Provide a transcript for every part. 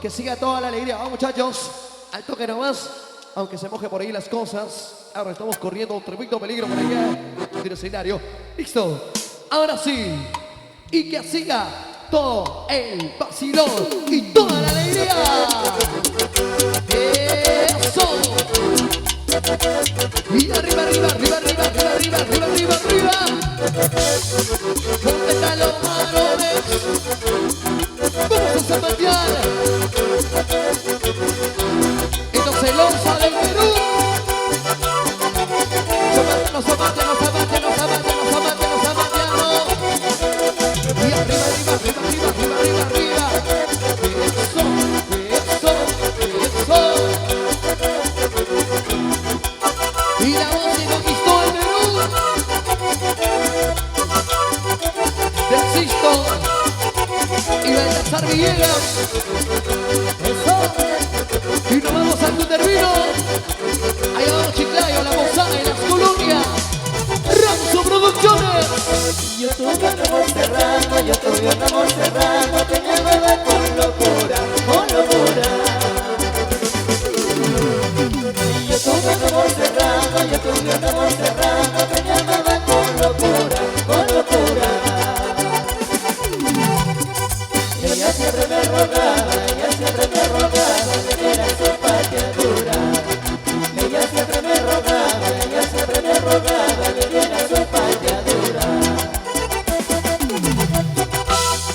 Que siga toda la alegría. Vamos, muchachos. Al toque nomás. Aunque se moje por ahí las cosas. Ahora estamos corriendo un tremendo peligro por allá en el escenario. Listo. Ahora sí. Y que siga todo el vacilón y toda la alegría. Eso. Y arriba, arriba, arriba, arriba, arriba, arriba, arriba, arriba, arriba. ¿Dónde están los varones? Vamos a zapatear. Entonces Lonza del Perú. Nos zapateamos. Y arriba, arriba, arriba, arriba, arriba, arriba, arriba. Eso. Y la voz que conquistó el Perú. De Sisto y Baltasar Villegas. Eso. Y nos vamos al Tutervino. Ahí vamos Chiclayo, la Posada y las colonias. Ramso Producciones. Yo tuve un amor serrano, que me amaba con locura, con locura. Yo tuve un amor serrano, que me amaba con locura, con locura. Ella siempre me rogaba que diera su patria dura. Ella siempre me rogaba que diera su patria dura.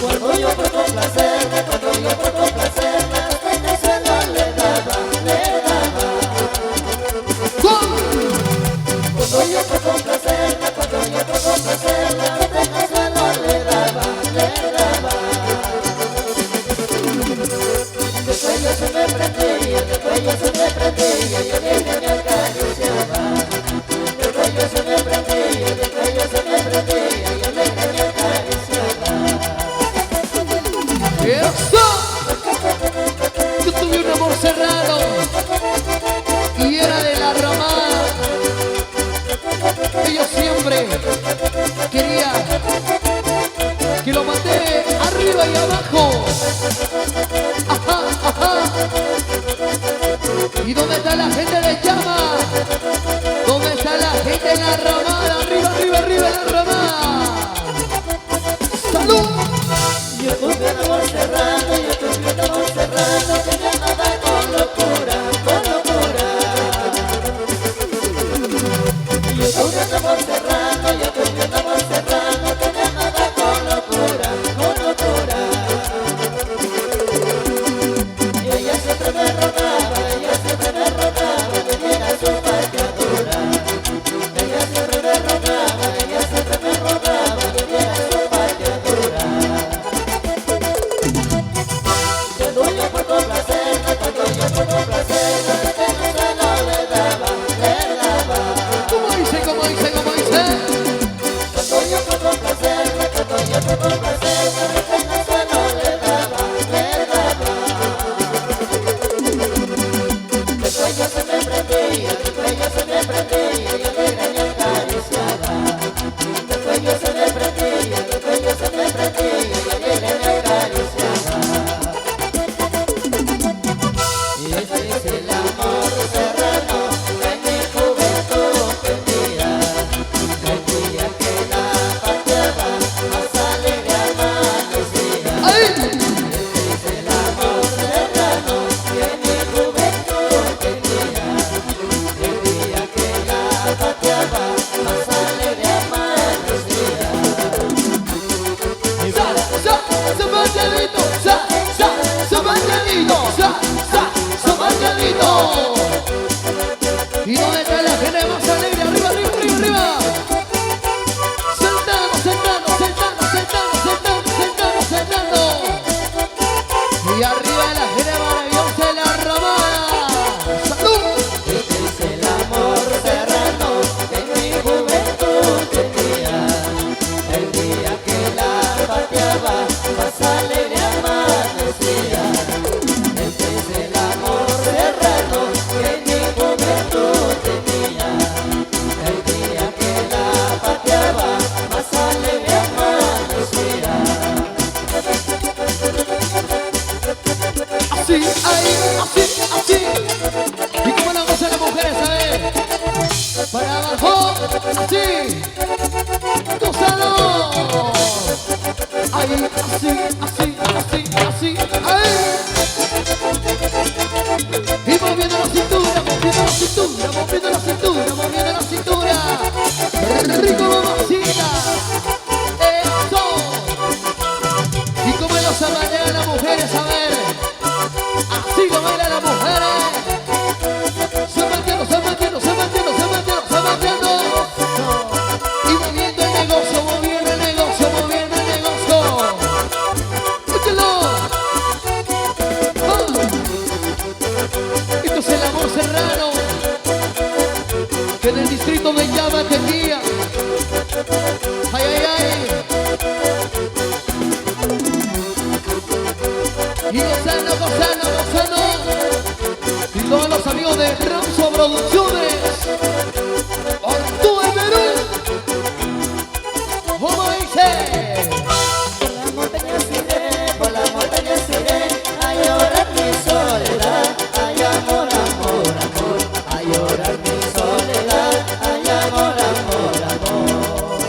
Cuando yo por complacerla, Venezuela le daba. Cuando yo por complacerla, Venezuela le daba. Después yo se me prendía, yo ella me acariciaba. Después yo se me prendía, yo ella me acariciaba. ¡Eso! Yo tuve un amor cerrado y era de la Romana. Yo siempre quería que lo maté arriba y abajo. Ajá, ajá. ¿Y dónde está la gente de Llama? ¿Dónde está la gente en la Romana? Arriba, arriba, arriba en la Romana. ¡Salud! Yo tuve un amor serrano, que me amaba con locura, con locura. Yo tuve un amor serrano, que me amaba con locura, con locura. Y ella siempre me rogaba que diera su patria dura. Ella siempre me rogaba que diera su patria dura. Cuando yo por complacerla, Venezuela le daba. ¿Cómo dice? Cuando yo por complacerla, Venezuela le daba. Después yo se me prendía, yo ella me acariciaba. Después yo se me prendía, yo ella me acariciaba. Y este es el amor serrano que en mi juventud tenía. El día que la pateaba, más alegre amanecía. Este es el amor serrano que en mi juventud tenía. El día que la pateaba, más alegre amanecía. ¿Y dónde está la gente más alegre? Arriba, arriba, arriba, arriba. Sentando. Y arriba la gente maravillosa de la Romana. ¡Salud! Este es el amor serrano que en mi juventud tenía. El día que la pateaba, más alegre amanecía. Este es el amor serrano que en mi juventud tenía. El día que la pateaba, más alegre amanecía. así, ahí, así, así. Y como la gozan las mujeres, a ver. Para abajo, así. Gózalo. Ahí, así, así, así, así, ahí. Y moviendo la cintura, moviendo la cintura, moviendo la cintura, moviendo la cintura. Rico, mamacita. Eso. Y como lo se bailan las mujeres, a ver. Así lo bailan las mujeres. Se mantiene, se mantiene, se mantiene, se mantiene, se mantiene. Y moviendo el negocio, moviendo el negocio, moviendo el negocio. Escúchalo. Esto es el amor serrano, que en el distrito me llama Tequía. Ay, ay, ay. Y gozando, gozando, gozando. Y todos los amigos de Ramso Producciones. Por todo el Perú. ¿Cómo dice? Por las montañas iré, a llorar mi soledad, ay amor, amor, amor, a llorar mi soledad, ay amor, amor, amor.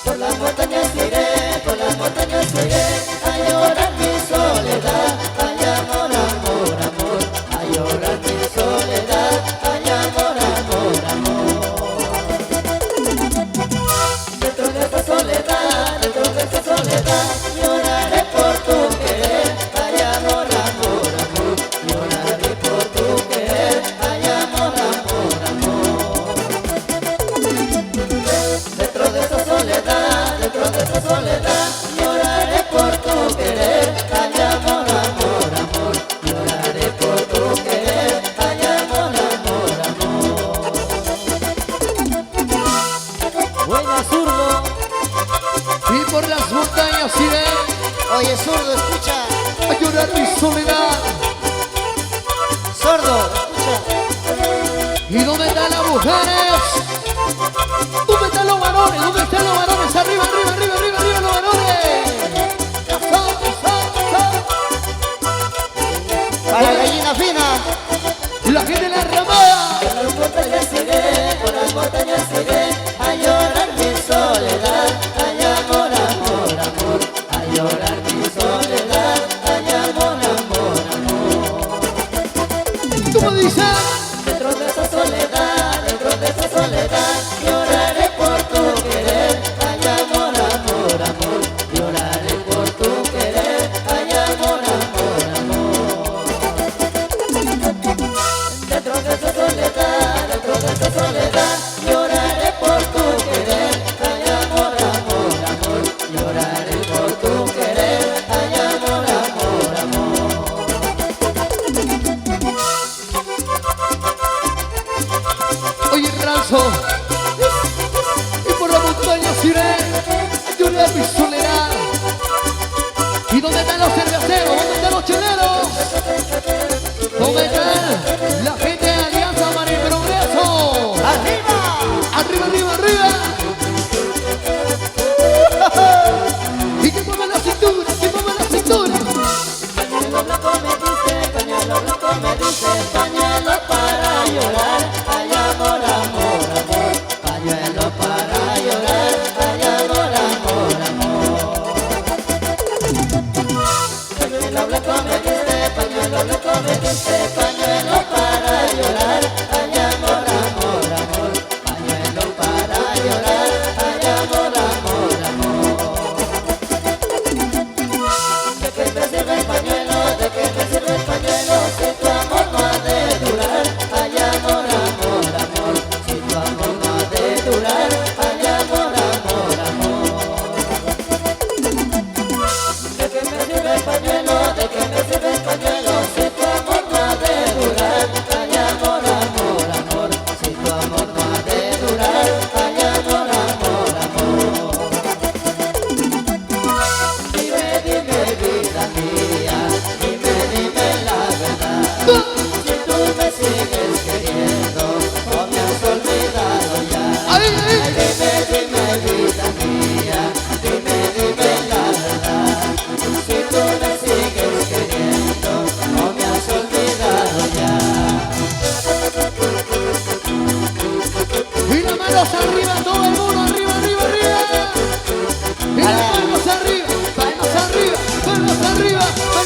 Por las montañas iré, por las montañas iré, a llorar mi soledad, ay amor, amor, amor, a llorar mi soledad, ay amor, amor, amor. Dentro de esta soledad, dentro de esta soledad, lloraré por tu querer, ay amor, amor, amor, lloraré por tu querer, ay amor, amor, amor. Dentro de esta soledad, dentro de esta soledad, lloraré por tu querer, ay amor, amor, amor, lloraré por tu querer, ay amor, amor, amor. Buena, zurdo. Y por las montañas iré Oye, zurdo, escucha. a llorar mi soledad. Sordo, escucha. ¿Y dónde están las mujeres? ¿Dónde están los varones? ¿Dónde están los varones? Arriba, arriba, arriba, arriba, arriba los varones. Eso, eso, eso. Para la gallina fina. Y la gente en la ramada. Por las montañas iré, por las montañas iré, a llorar mi soledad, ay amor, amor, amor, a llorar mi soledad, ay amor, amor, amor. ¿Cómo dice? Dentro de esa soledad, dentro de esa soledad, lloraré por tu querer, ay amor, amor, amor, lloraré por tu querer, ay amor, amor, amor. Dentro de esa soledad, dentro de esa soledad, lloraré por tu querer, ay amor, amor, amor, lloraré por tu querer, ay amor, amor, amor. Oye, Ranzo. Y por las montañas iré a llorar mi soledad. ¿Y dónde están los cerveceros? ¿Dónde están los cheleros? ¿Dónde están la gente de Alianza para el Progreso? ¡Arriba! Arriba, arriba, arriba. Y que muevan la cintura, que muevan la cintura. Pañuelo blanco me dice, pañuelo blanco me dice, pañuelo para llorar, ay amor, amor, amor, pañuelo para llorar, ay amor, amor, amor. Pañuelo blanco me dice, pañuelo blanco me dice, pañuelo para llorar, ay amor, amor, amor, pañuelo para llorar, ay amor, amor, amor. ¿De qué me sirve el pañuelo? ¿De qué me sirve el pañuelo? Si tu amor no ha de durar, ay amor, amor, amor, si tu amor no ha de durar, ay amor, amor, amor. ¿De qué me sirve el pañuelo? ¿De qué me sirve el pañuelo? Si tu amor no ha de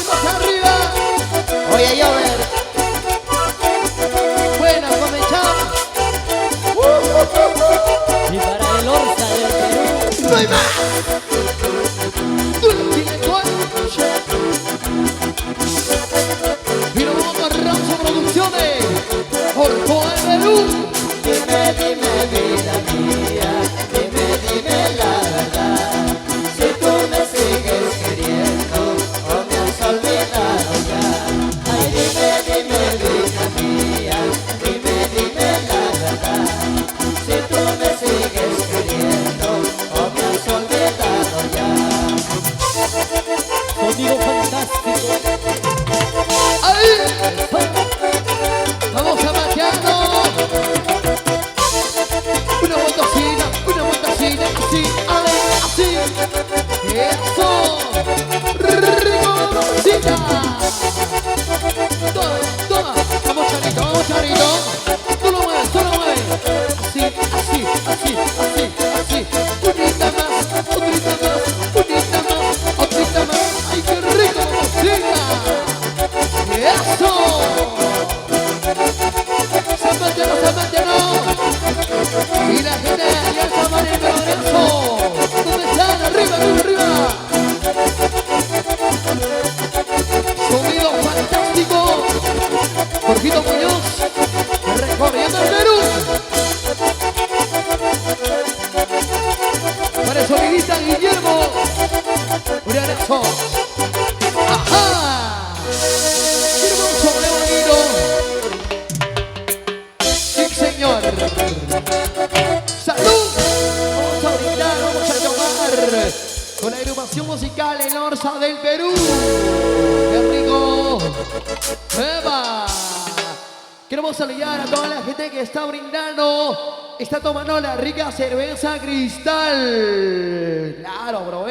palmas arriba. Oye, Jover. Buena, comenzamos. Y para el Orsa del Perú. No hay más. Tiene y nos vamos con Ranzo Producciones. Por todo el Perú. Dime, dime, vida mía, dime la verdad. Si tú me sigues queriendo o me has olvidado ya. Ay, dime, vida mía, dime la verdad. Si tú me sigues queriendo o me has olvidado ya. Sonido fantástico. Ahí. Vamos a marcharnos. Una vueltacina, así, ale, así. Eso. Rico, mamacita. Toma. Vamos, Charito. Tú lo mueves. Así. Unita más. Ay, qué rico, mamacita. Eso. Se mantiene. Y la gente ya está en el progreso. ¿Dónde están? Arriba. Sonido fantástico. Jorgito Muñoz, recorriendo el Perú. Para el sonidista Guillermo. Uriarezo. ¡Ajá! ¡Qué hermoso, qué bonito! ¡Sí, señor! ¡Salud! Vamos a brindar, vamos a tomar con la agrupación musical El Orsa del Perú. ¡Qué rico! ¡Eva! Queremos saludar a toda la gente que está brindando, está tomando la rica cerveza Cristal. Claro, bro.